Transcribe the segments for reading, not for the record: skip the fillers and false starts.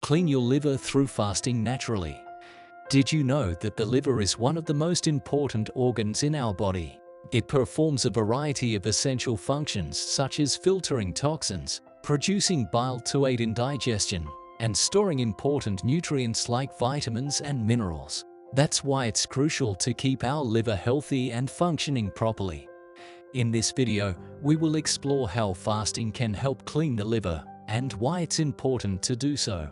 clean your liver through fasting naturally. Did you know that the liver is one of the most important organs in our body? It performs a variety of essential functions such as filtering toxins, producing bile to aid in digestion, and storing important nutrients like vitamins and minerals. That's why it's crucial to keep our liver healthy and functioning properly. In this video, we will explore how fasting can help clean the liver and why it's important to do so.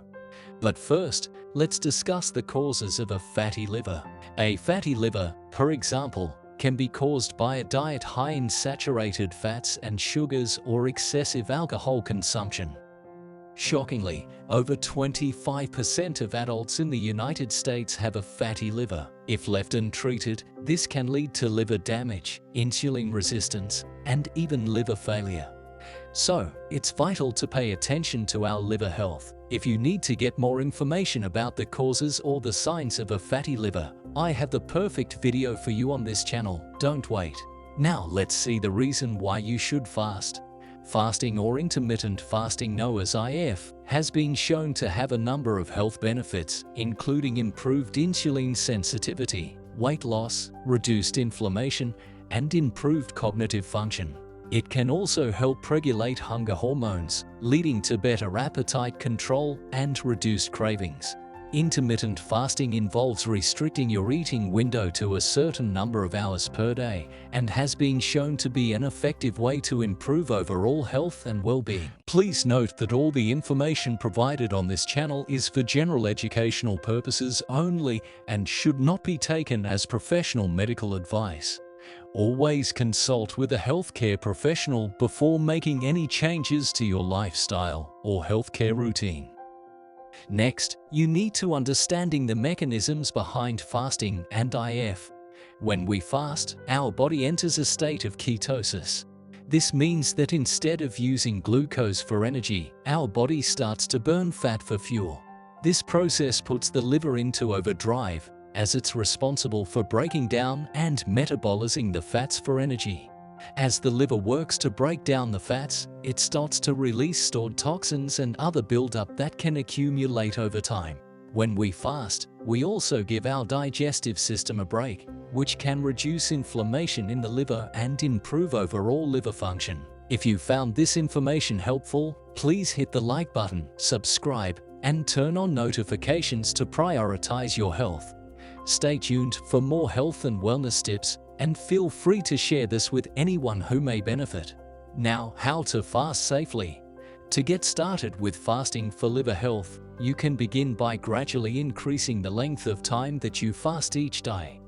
But first, let's discuss the causes of a fatty liver. A fatty liver, for example, can be caused by a diet high in saturated fats and sugars or excessive alcohol consumption. Shockingly, over 25% of adults in the United States have a fatty liver. If left untreated, this can lead to liver damage, insulin resistance, and even liver failure. So, it's vital to pay attention to our liver health. If you need to get more information about the causes or the signs of a fatty liver, I have the perfect video for you on this channel. Don't wait. Now let's see the reason why you should fast. Fasting or intermittent fasting, known as IF, has been shown to have a number of health benefits, including improved insulin sensitivity, weight loss, reduced inflammation, and improved cognitive function. It can also help regulate hunger hormones, leading to better appetite control and reduced cravings. Intermittent fasting involves restricting your eating window to a certain number of hours per day and has been shown to be an effective way to improve overall health and well-being. Please note that all the information provided on this channel is for general educational purposes only and should not be taken as professional medical advice. Always consult with a healthcare professional before making any changes to your lifestyle or healthcare routine. Next, you need to understanding the mechanisms behind fasting and IF. When we fast, our body enters a state of ketosis. This means that instead of using glucose for energy, our body starts to burn fat for fuel. This process puts the liver into overdrive, as it's responsible for breaking down and metabolizing the fats for energy. As the liver works to break down the fats, it starts to release stored toxins and other buildup that can accumulate over time. When we fast, we also give our digestive system a break, which can reduce inflammation in the liver and improve overall liver function. If you found this information helpful, please hit the like button, subscribe, and turn on notifications to prioritize your health. Stay tuned for more health and wellness tips, and feel free to share this with anyone who may benefit. Now, how to fast safely. To get started with fasting for liver health, you can begin by gradually increasing the length of time that you fast each day.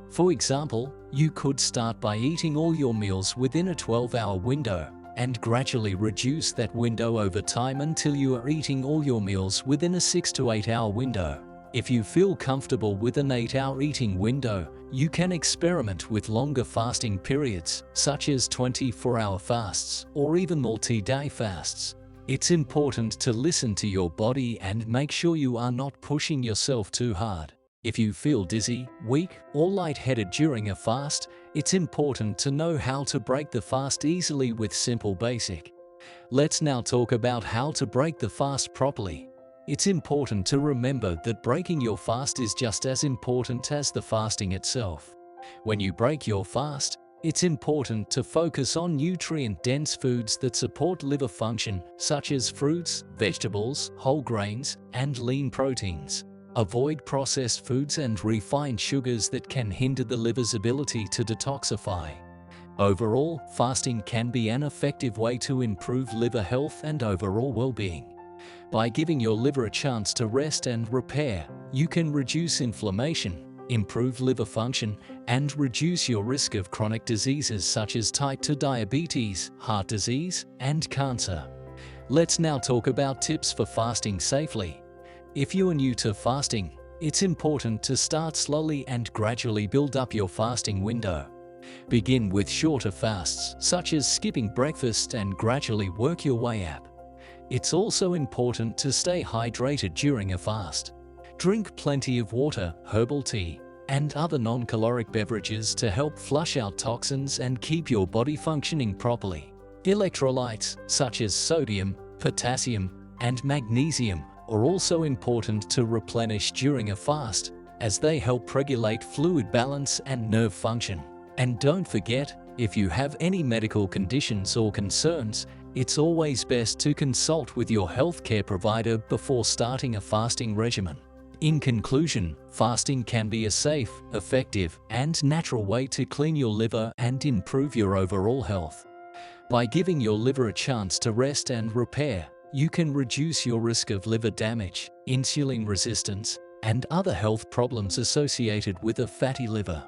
For example, you could start by eating all your meals within a 12-hour window, and gradually reduce that window over time until you are eating all your meals within a 6 to 8 hour window. If you feel comfortable with an 8-hour eating window, you can experiment with longer fasting periods, such as 24-hour fasts or even multi-day fasts. It's important to listen to your body and make sure you are not pushing yourself too hard. If you feel dizzy, weak, or lightheaded during a fast, it's important to know how to break the fast easily with simple basic. Let's now talk about how to break the fast properly. It's important to remember that breaking your fast is just as important as the fasting itself. When you break your fast, it's important to focus on nutrient-dense foods that support liver function, such as fruits, vegetables, whole grains, and lean proteins. Avoid processed foods and refined sugars that can hinder the liver's ability to detoxify. Overall, fasting can be an effective way to improve liver health and overall well-being. By giving your liver a chance to rest and repair, you can reduce inflammation, improve liver function, and reduce your risk of chronic diseases such as type 2 diabetes, heart disease, and cancer. Let's now talk about tips for fasting safely. If you are new to fasting, it's important to start slowly and gradually build up your fasting window. Begin with shorter fasts, such as skipping breakfast, and gradually work your way up. It's also important to stay hydrated during a fast. Drink plenty of water, herbal tea, and other non-caloric beverages to help flush out toxins and keep your body functioning properly. Electrolytes, such as sodium, potassium, and magnesium, are also important to replenish during a fast, as they help regulate fluid balance and nerve function. And don't forget, if you have any medical conditions or concerns, it's always best to consult with your healthcare provider before starting a fasting regimen. In conclusion, fasting can be a safe, effective, and natural way to clean your liver and improve your overall health. By giving your liver a chance to rest and repair, you can reduce your risk of liver damage, insulin resistance, and other health problems associated with a fatty liver.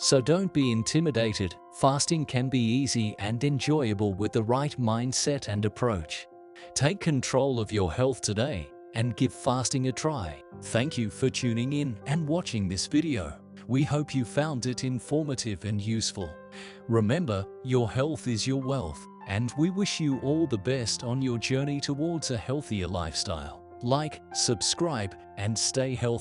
So don't be intimidated. Fasting can be easy and enjoyable with the right mindset and approach. Take control of your health today and give fasting a try. Thank you for tuning in and watching this video. We hope you found it informative and useful. Remember, your health is your wealth, and we wish you all the best on your journey towards a healthier lifestyle. Like, subscribe, and stay healthy.